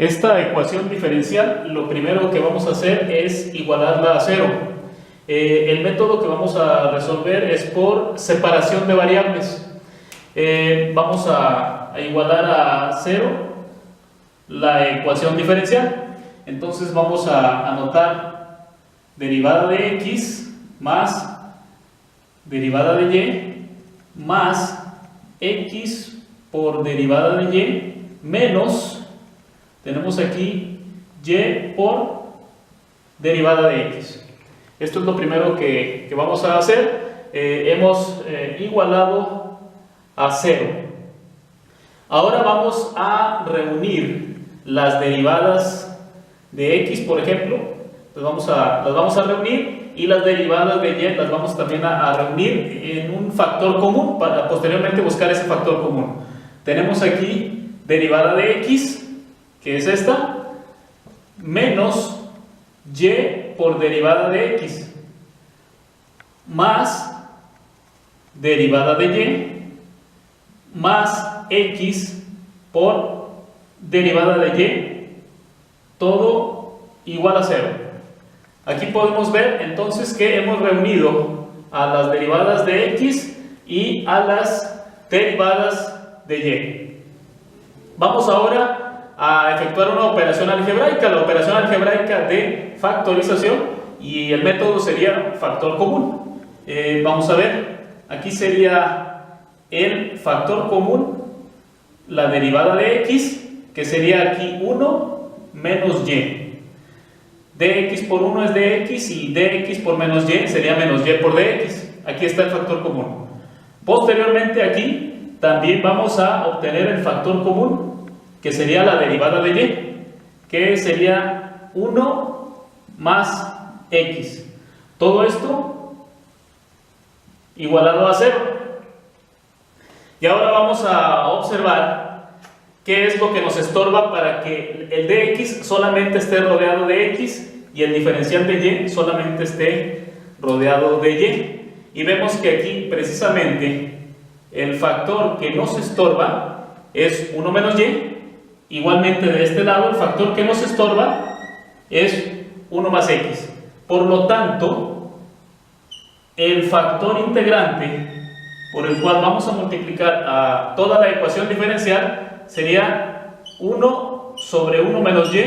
Esta ecuación diferencial, lo primero que vamos a hacer es igualarla a cero. El método que vamos a resolver es por separación de variables. Vamos a igualar a cero la ecuación diferencial. Entonces vamos a anotar derivada de x más derivada de y más x por derivada de y menos, tenemos aquí y por derivada de x. Esto es lo primero que vamos a hacer. Hemos igualado a 0. Ahora vamos a reunir las derivadas de x, por ejemplo. Las vamos a reunir, y las derivadas de y las vamos también a reunir en un factor común para posteriormente buscar ese factor común. Tenemos aquí derivada de x, que es esta, menos y por derivada de x, más derivada de y, más x por derivada de y, todo igual a 0. Aquí podemos ver entonces que hemos reunido a las derivadas de x y a las derivadas de y. Vamos ahora a efectuar una operación algebraica, la operación algebraica de factorización, y el método sería factor común. Vamos a ver, aquí sería el factor común, la derivada de x, que sería aquí 1 menos y. Dx por 1 es dx y dx por menos y sería menos y por dx. Aquí está el factor común. Posteriormente aquí también vamos a obtener el factor común, que sería la derivada de y, que sería 1 más x. Todo esto igualado a 0. Y ahora vamos a observar qué es lo que nos estorba para que el dx solamente esté rodeado de x y el diferencial de y solamente esté rodeado de y. Y vemos que aquí precisamente el factor que nos estorba es 1 menos y. Igualmente de este lado el factor que nos estorba es 1 más x. Por lo tanto, el factor integrante por el cual vamos a multiplicar a toda la ecuación diferencial sería 1 sobre 1 menos y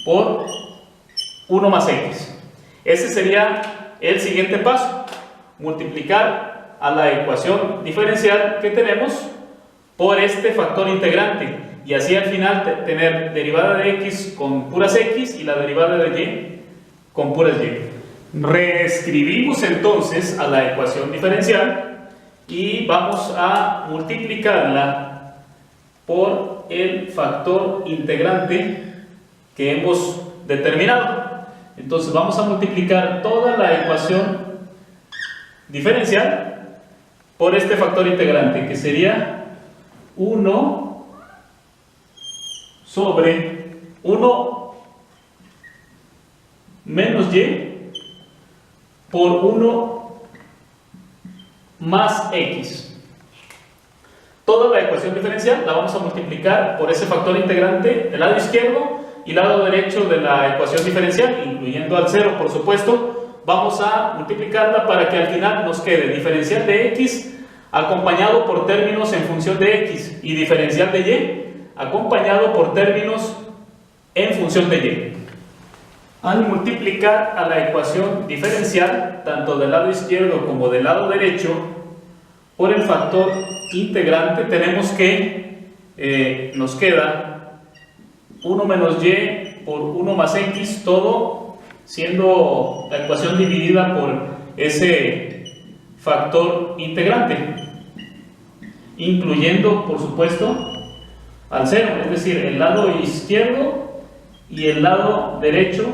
por 1 más x. Ese sería el siguiente paso: multiplicar a la ecuación diferencial que tenemos por este factor integrante, y así al final tener derivada de x con puras x y la derivada de y con puras y. Reescribimos entonces a la ecuación diferencial y vamos a multiplicarla por el factor integrante que hemos determinado. Entonces vamos a multiplicar toda la ecuación diferencial por este factor integrante, que sería 1 sobre 1 menos y por 1 más x. Toda la ecuación diferencial la vamos a multiplicar por ese factor integrante del lado izquierdo y lado derecho de la ecuación diferencial, incluyendo al 0, por supuesto. Vamos a multiplicarla para que al final nos quede diferencial de x acompañado por términos en función de x y diferencial de y acompañado por términos en función de y. Al multiplicar a la ecuación diferencial, tanto del lado izquierdo como del lado derecho, por el factor integrante, tenemos que nos queda 1 menos y por 1 más x, todo siendo la ecuación dividida por ese factor integrante, incluyendo, por supuesto, al 0, es decir, el lado izquierdo y el lado derecho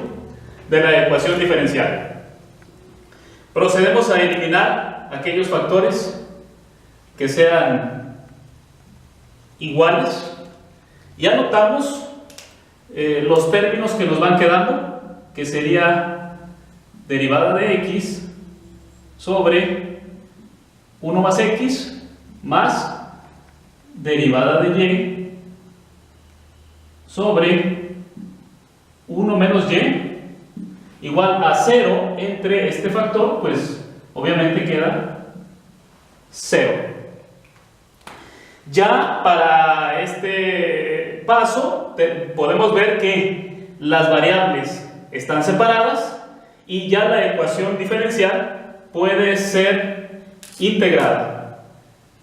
de la ecuación diferencial. Procedemos a eliminar aquellos factores que sean iguales y anotamos los términos que nos van quedando, que sería derivada de x sobre 1 más x más derivada de y sobre 1 menos y igual a 0 entre este factor, pues obviamente queda 0. Ya para este paso podemos ver que las variables están separadas y ya la ecuación diferencial puede ser integrada,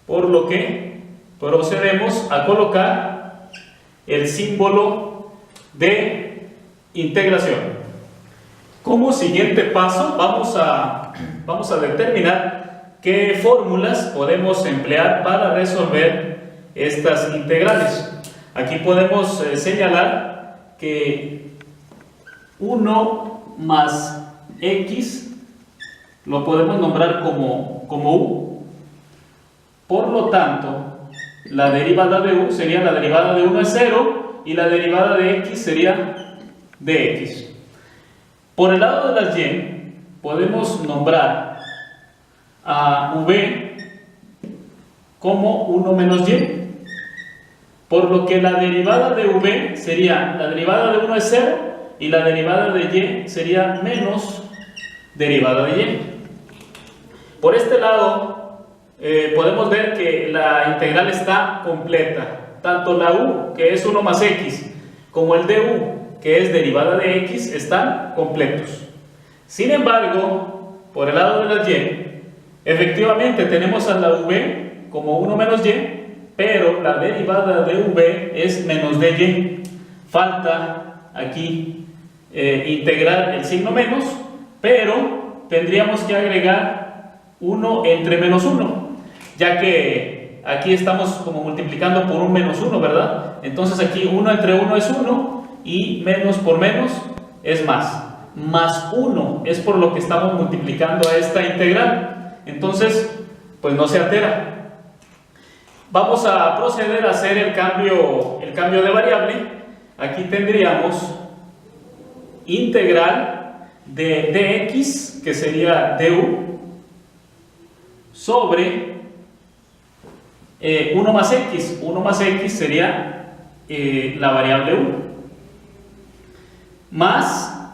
por lo que procedemos a colocar el símbolo de integración. Como siguiente paso vamos a determinar qué fórmulas podemos emplear para resolver estas integrales. Aquí podemos señalar que 1 más x lo podemos nombrar como u. Por lo tanto, la derivada de u sería la derivada de 1 es 0 y la derivada de x sería dx. Por el lado de las y podemos nombrar a v como 1 menos y, por lo que la derivada de v sería la derivada de 1 es 0 y la derivada de y sería menos derivada de y. Por este lado podemos ver que la integral está completa. Tanto la u, que es 1 más x, como el du, que es derivada de x, están completos. Sin embargo, por el lado de las y, efectivamente tenemos a la v como 1 menos y, pero la derivada de v es menos dy. Falta aquí integrar el signo menos, pero tendríamos que agregar 1 entre menos 1, ya que aquí estamos como multiplicando por un menos 1, ¿verdad? Entonces aquí 1 entre 1 es 1 y menos por menos es más. Más 1 es por lo que estamos multiplicando a esta integral. Entonces, pues no se altera. Vamos a proceder a hacer el cambio de variable. Aquí tendríamos integral de dx, que sería du, sobre 1 más x. 1 más x sería la variable u. Más,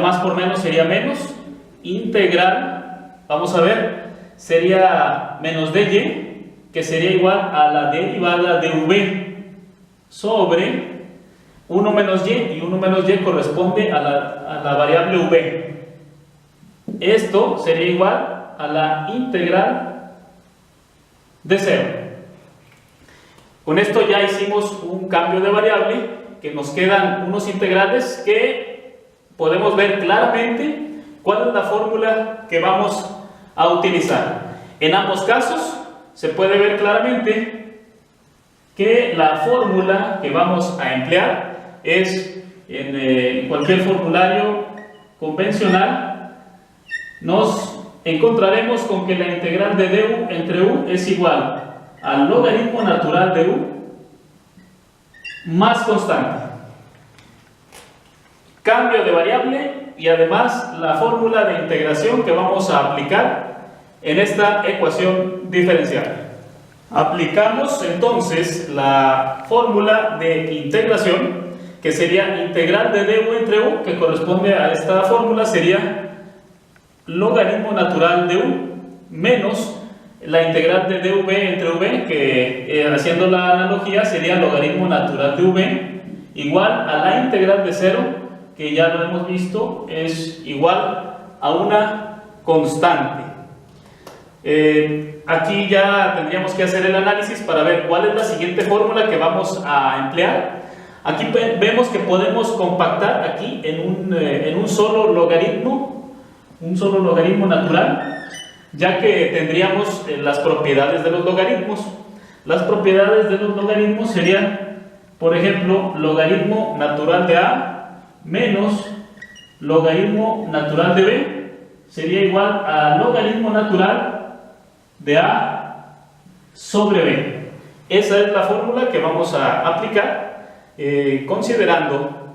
más por menos sería menos. Integral, vamos a ver, sería menos dy, que sería igual a la derivada de v sobre 1 menos y 1 menos y corresponde a la variable v. Esto sería igual a la integral de 0. Con esto ya hicimos un cambio de variable, que nos quedan unos integrales que podemos ver claramente cuál es la fórmula que vamos a utilizar. En ambos casos se puede ver claramente que la fórmula que vamos a emplear es en cualquier formulario convencional. Nos encontraremos con que la integral de du entre u es igual al logaritmo natural de u más constante. Cambio de variable y además la fórmula de integración que vamos a aplicar en esta ecuación diferencial. Aplicamos entonces la fórmula de integración, que sería integral de du entre u, que corresponde a esta fórmula, sería logaritmo natural de u menos la integral de dv entre v, que haciendo la analogía sería logaritmo natural de v, igual a la integral de 0, que ya lo hemos visto, es igual a una constante. Aquí ya tendríamos que hacer el análisis para ver cuál es la siguiente fórmula que vamos a emplear. Aquí vemos que podemos compactar aquí en un solo logaritmo natural, ya que tendríamos las propiedades de los logaritmos. Las propiedades de los logaritmos serían, por ejemplo, logaritmo natural de a menos logaritmo natural de b sería igual a logaritmo natural de a sobre b. Esa es la fórmula que vamos a aplicar, considerando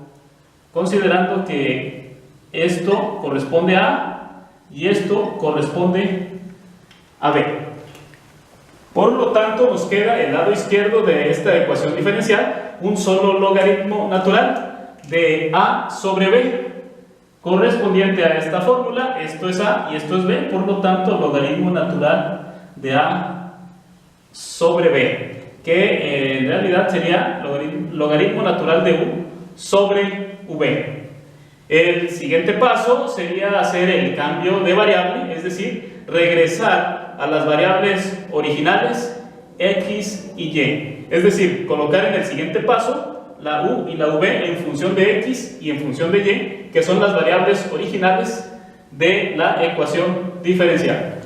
que esto corresponde a a y esto corresponde a b. Por lo tanto, nos queda el lado izquierdo de esta ecuación diferencial un solo logaritmo natural de a sobre b, correspondiente a esta fórmula. Esto es a y esto es b, por lo tanto logaritmo natural de a sobre b, que en realidad sería logaritmo natural de u sobre v. El siguiente paso sería hacer el cambio de variable, es decir, regresar a las variables originales x y y, es decir, colocar en el siguiente paso la u y la v en función de x y en función de y, que son las variables originales de la ecuación diferencial.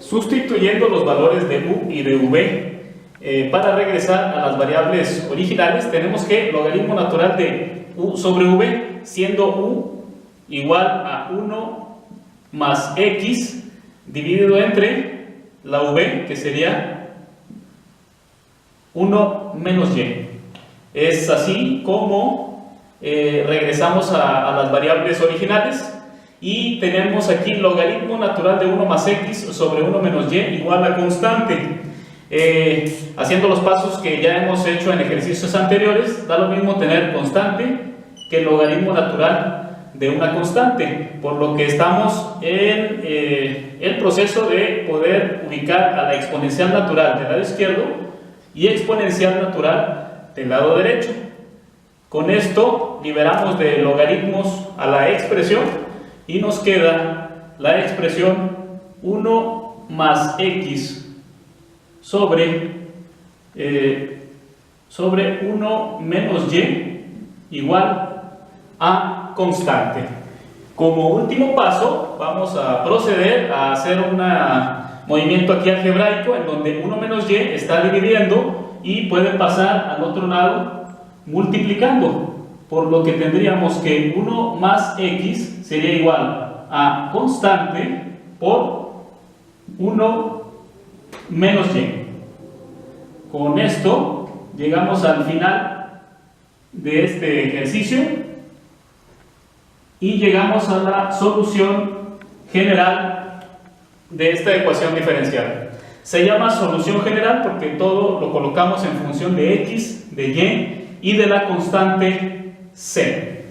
Sustituyendo los valores de u y de v para regresar a las variables originales, tenemos que logaritmo natural de u sobre v, siendo u igual a 1 más x dividido entre la v, que sería 1 menos y. Es así como regresamos a las variables originales y tenemos aquí logaritmo natural de 1 más x sobre 1 menos y igual a constante. Haciendo los pasos que ya hemos hecho en ejercicios anteriores, da lo mismo tener constante que logaritmo natural de una constante, por lo que estamos en el proceso de poder ubicar a la exponencial natural del lado izquierdo y exponencial natural del lado derecho. Con esto liberamos de logaritmos a la expresión y nos queda la expresión 1 más x sobre 1 menos y igual a constante. Como último paso, vamos a proceder a hacer un movimiento aquí algebraico en donde 1 menos y está dividiendo y puede pasar al otro lado multiplicando, por lo que tendríamos que 1 más x sería igual a constante por 1 menos y. Con esto llegamos al final de este ejercicio y llegamos a la solución general de esta ecuación diferencial. Se llama solución general porque todo lo colocamos en función de x, de y y de la constante c.